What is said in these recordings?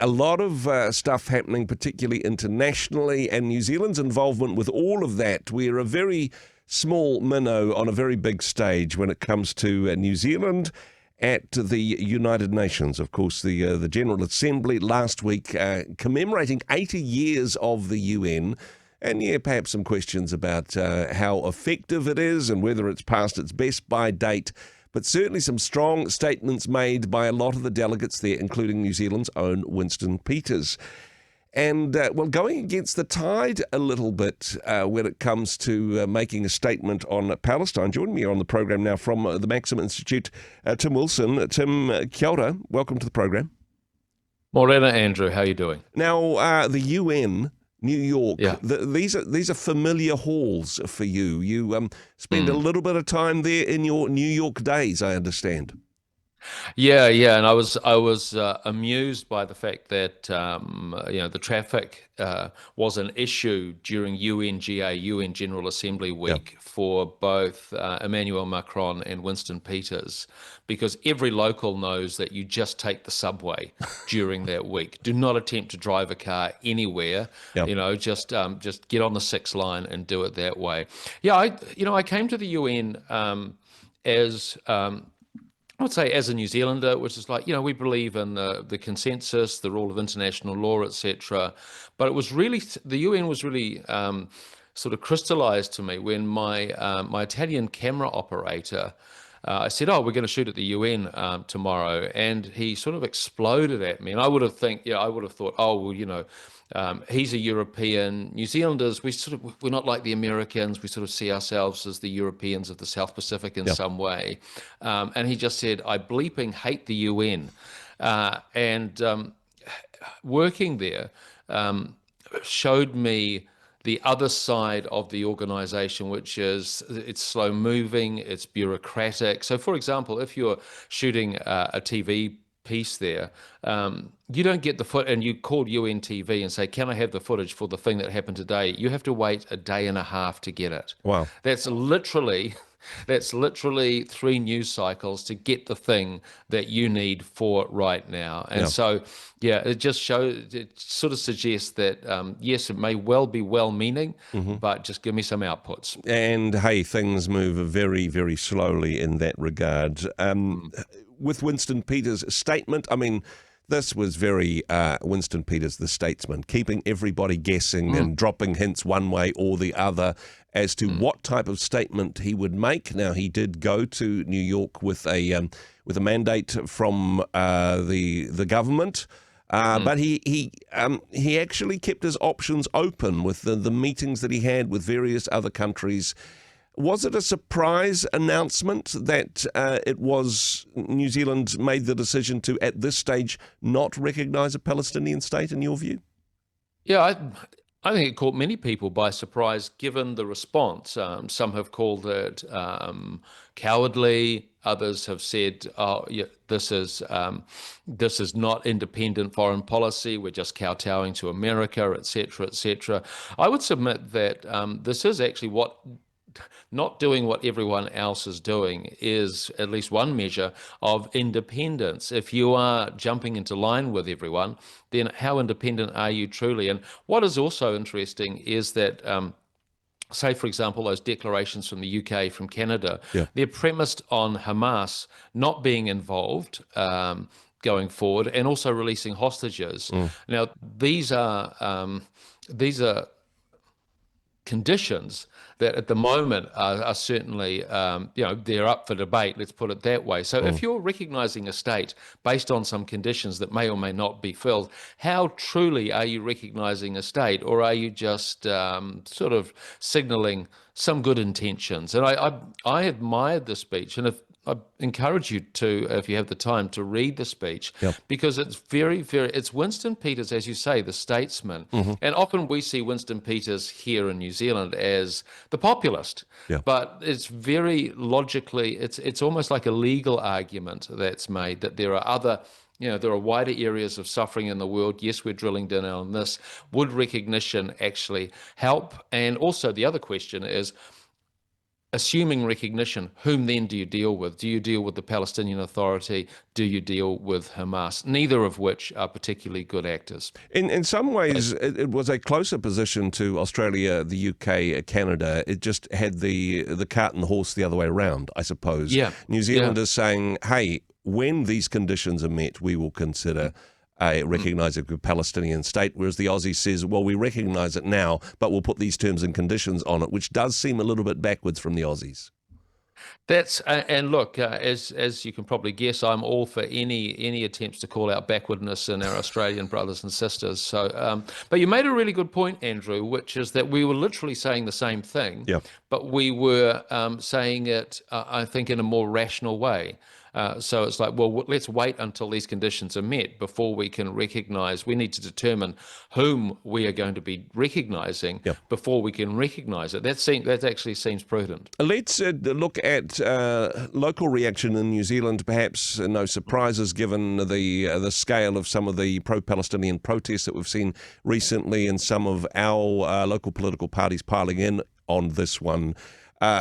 a lot of stuff happening, particularly internationally, and New Zealand's involvement with all of that. We're a very small minnow on a very big stage when it comes to New Zealand at the United Nations. Of course, the General Assembly last week commemorating 80 years of the UN. And perhaps some questions about how effective it is and whether it's past its best-by date. But certainly some strong statements made by a lot of the delegates there, including New Zealand's own Winston Peters. And, going against the tide a little bit when it comes to making a statement on Palestine. Joining me on the program now from the Maxim Institute, Tim Wilson. Tim, kia ora. Welcome to the program. Morena, Andrew. How are you doing? Now, the UN... New York, yeah. These are familiar halls for you. You spend a little bit of time there in your New York days, I understand. Yeah, and I was amused by the fact that the traffic was an issue during UNGA, UN General Assembly week, for both Emmanuel Macron and Winston Peters, because every local knows that you just take the subway during that week. Do not attempt to drive a car anywhere. Just get on the 6 line and do it that way. Yeah, I came to the UN as I would say as a New Zealander, which is like, we believe in the consensus, the rule of international law, etc. But it was really, the UN was really sort of crystallized to me when my Italian camera operator, I said, we're going to shoot at the UN tomorrow. And he sort of exploded at me. And I would have thought, he's a European. New Zealanders, we're not like the Americans. We sort of see ourselves as the Europeans of the South Pacific in some way. And he just said, I bleeping hate the UN. Working there showed me the other side of the organization, which is it's slow moving, it's bureaucratic. So, for example, if you're shooting a TV piece there, you don't get the footage, and you call UN TV and say, can I have the footage for the thing that happened today? You have to wait a day and a half to get it. Wow. That's literally 3 news cycles to get the thing that you need for right now. And so, it sort of suggests that, yes, it may well be well-meaning, but just give me some outputs. And hey, things move very, very slowly in that regard. With Winston Peters' statement, this was very Winston Peters, the statesman, keeping everybody guessing and dropping hints one way or the other as to what type of statement he would make. Now, he did go to New York with a mandate from the government, but he actually kept his options open with the meetings that he had with various other countries. Was it a surprise announcement that it was New Zealand made the decision to, at this stage, not recognise a Palestinian state, in your view? Yeah, I think it caught many people by surprise, given the response. Some have called it cowardly. Others have said, this is not independent foreign policy. We're just kowtowing to America, etc., etc. I would submit that this is actually not doing what everyone else is doing is at least one measure of independence. If you are jumping into line with everyone, then how independent are you truly? And what is also interesting is that, say, for example, those declarations from the UK, from Canada, they're premised on Hamas not being involved going forward and also releasing hostages. Now, these are conditions that at the moment are certainly, they're up for debate, let's put it that way. So if you're recognizing a state based on some conditions that may or may not be filled, how truly are you recognizing a state, or are you just sort of signaling some good intentions? And I admired the speech, and I encourage you to, if you have the time, to read the speech, because it's very, very, it's Winston Peters, as you say, the statesman. And often we see Winston Peters here in New Zealand as the populist, but it's very logically, it's almost like a legal argument that's made that there are other, there are wider areas of suffering in the world. Yes, we're drilling down on this. Would recognition actually help? And also the other question is, assuming recognition, whom then do you deal with? Do you deal with the Palestinian Authority? Do you deal with Hamas? Neither of which are particularly good actors. In some ways, it was a closer position to Australia, the UK, Canada. It just had the cart and the horse the other way around, I suppose. Yeah. New Zealand is saying, hey, when these conditions are met, we will consider recognising a Palestinian state, whereas the Aussie says, well, we recognise it now, but we'll put these terms and conditions on it, which does seem a little bit backwards from the Aussies. That's and look, as you can probably guess, I'm all for any attempts to call out backwardness in our Australian brothers and sisters. So, but you made a really good point, Andrew, which is that we were literally saying the same thing, but we were saying it, I think, in a more rational way. So it's like, well, let's wait until these conditions are met before we can recognise. We need to determine whom we are going to be recognising before we can recognise it. That actually seems prudent. Let's look at local reaction in New Zealand. Perhaps no surprises given the scale of some of the pro-Palestinian protests that we've seen recently, and some of our local political parties piling in on this one.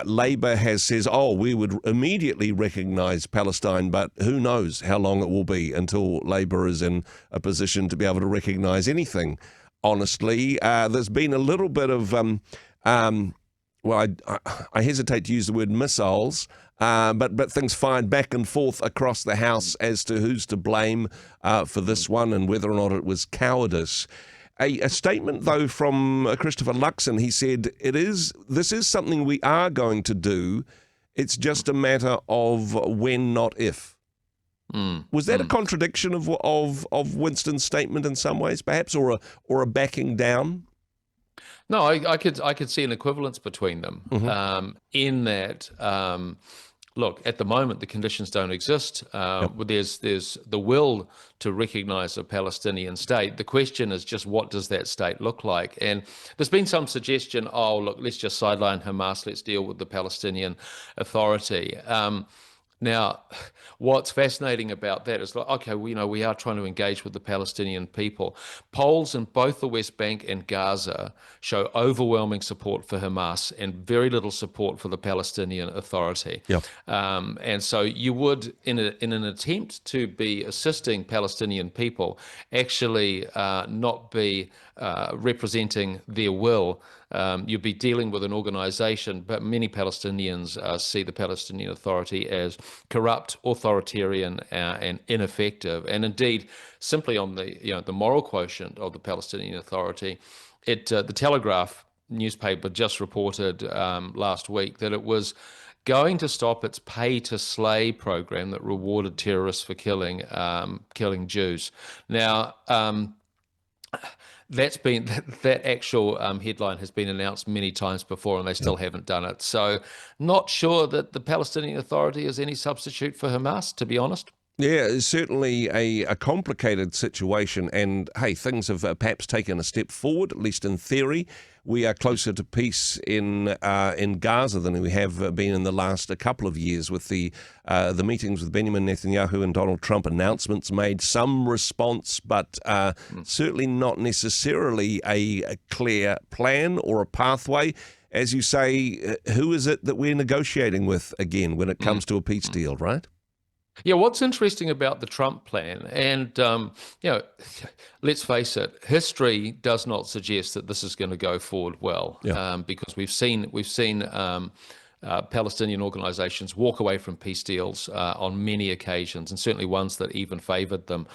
Labour says, we would immediately recognise Palestine, but who knows how long it will be until Labour is in a position to be able to recognise anything, honestly. There's been a little bit of, I hesitate to use the word missiles, but things fired back and forth across the House as to who's to blame for this one and whether or not it was cowardice. A statement, though, from Christopher Luxon, he said, this is something we are going to do. It's just a matter of when, not if. Was that a contradiction of Winston's statement in some ways, perhaps, or a backing down? No, I could see an equivalence between them in that. Look, at the moment, the conditions don't exist. There's the will to recognise a Palestinian state. The question is just, what does that state look like? And there's been some suggestion, look, let's just sideline Hamas, let's deal with the Palestinian Authority. Now, what's fascinating about that is, like, okay, we are trying to engage with the Palestinian people. Polls in both the West Bank and Gaza show overwhelming support for Hamas and very little support for the Palestinian Authority. And so you would, in an attempt to be assisting Palestinian people, actually not be representing their will. You'd be dealing with an organization, but many Palestinians see the Palestinian Authority as corrupt, authoritarian, and ineffective. And indeed, simply on the moral quotient of the Palestinian Authority, the Telegraph newspaper just reported last week that it was going to stop its pay-to-slay program that rewarded terrorists for killing Jews. Now, that actual headline has been announced many times before, and they still haven't done it. So, not sure that the Palestinian Authority is any substitute for Hamas, to be honest. Yeah, it's certainly a complicated situation, and hey, things have perhaps taken a step forward, at least in theory. We are closer to peace in Gaza than we have been in the last couple of years, with the meetings with Benjamin Netanyahu and Donald Trump, announcements made, some response, but certainly not necessarily a clear plan or a pathway. As you say, who is it that we're negotiating with again when it comes to a peace deal, right? Yeah, what's interesting about the Trump plan, and let's face it, history does not suggest that this is going to go forward well, because we've seen Palestinian organizations walk away from peace deals on many occasions, and certainly ones that even favored them.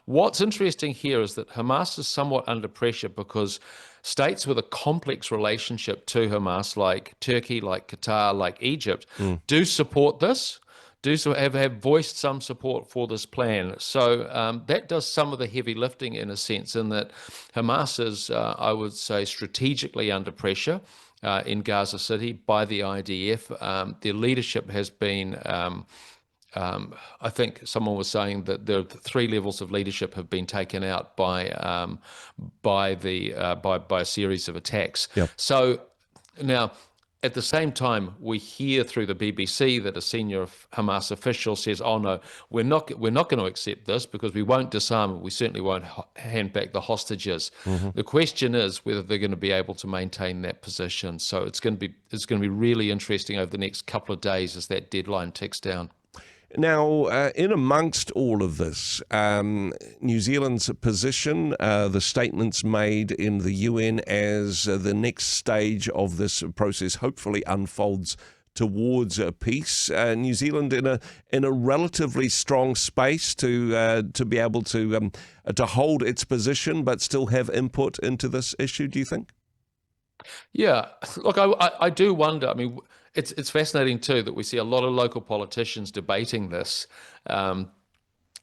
What's interesting here is that Hamas is somewhat under pressure because states with a complex relationship to Hamas, like Turkey, like Qatar, like Egypt, do support this. Have voiced some support for this plan. So that does some of the heavy lifting, in a sense, in that Hamas is, I would say, strategically under pressure in Gaza City by the IDF. Their leadership has been, I think someone was saying that the 3 levels of leadership have been taken out by a series of attacks. So now, At the same time, we hear through the BBC that a senior Hamas official says, "Oh no, we're not going to accept this because we won't disarm. We certainly won't hand back the hostages." The question is whether they're going to be able to maintain that position. So it's going to be really interesting over the next couple of days as that deadline ticks down. Now, in amongst all of this, New Zealand's position, the statements made in the UN as the next stage of this process hopefully unfolds towards peace. New Zealand in a relatively strong space to be able to hold its position, but still have input into this issue. Do you think? Yeah, look, I do wonder. I mean, it's fascinating too that we see a lot of local politicians debating this at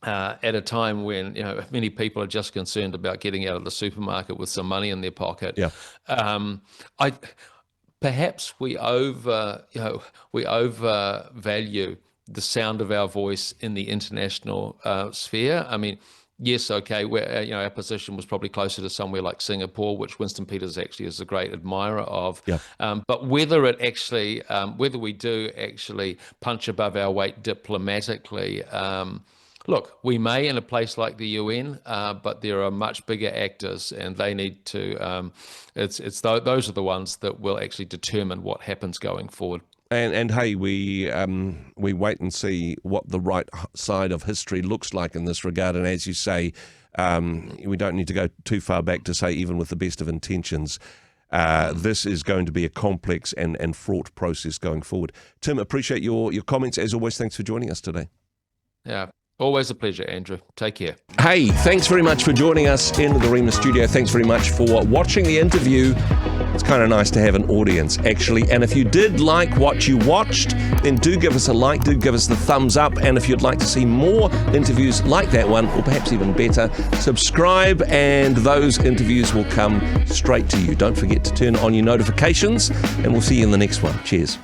a time when many people are just concerned about getting out of the supermarket with some money in their pocket. Yeah. Perhaps we overvalue the sound of our voice in the international sphere. I mean, yes, okay, our position was probably closer to somewhere like Singapore, which Winston Peters actually is a great admirer of. Yeah. But whether we do actually punch above our weight diplomatically, look, we may in a place like the UN, but there are much bigger actors, and they need to. Those are the ones that will actually determine what happens going forward. And hey, we wait and see what the right side of history looks like in this regard. And as you say, we don't need to go too far back to say, even with the best of intentions, this is going to be a complex and fraught process going forward. Tim, appreciate your comments. As always, thanks for joining us today. Yeah. Always a pleasure, Andrew. Take care. Hey, thanks very much for joining us in the Rhema studio. Thanks very much for watching the interview. It's kind of nice to have an audience, actually. And if you did like what you watched, then do give us a like, do give us the thumbs up. And if you'd like to see more interviews like that one, or perhaps even better, subscribe and those interviews will come straight to you. Don't forget to turn on your notifications, and we'll see you in the next one. Cheers.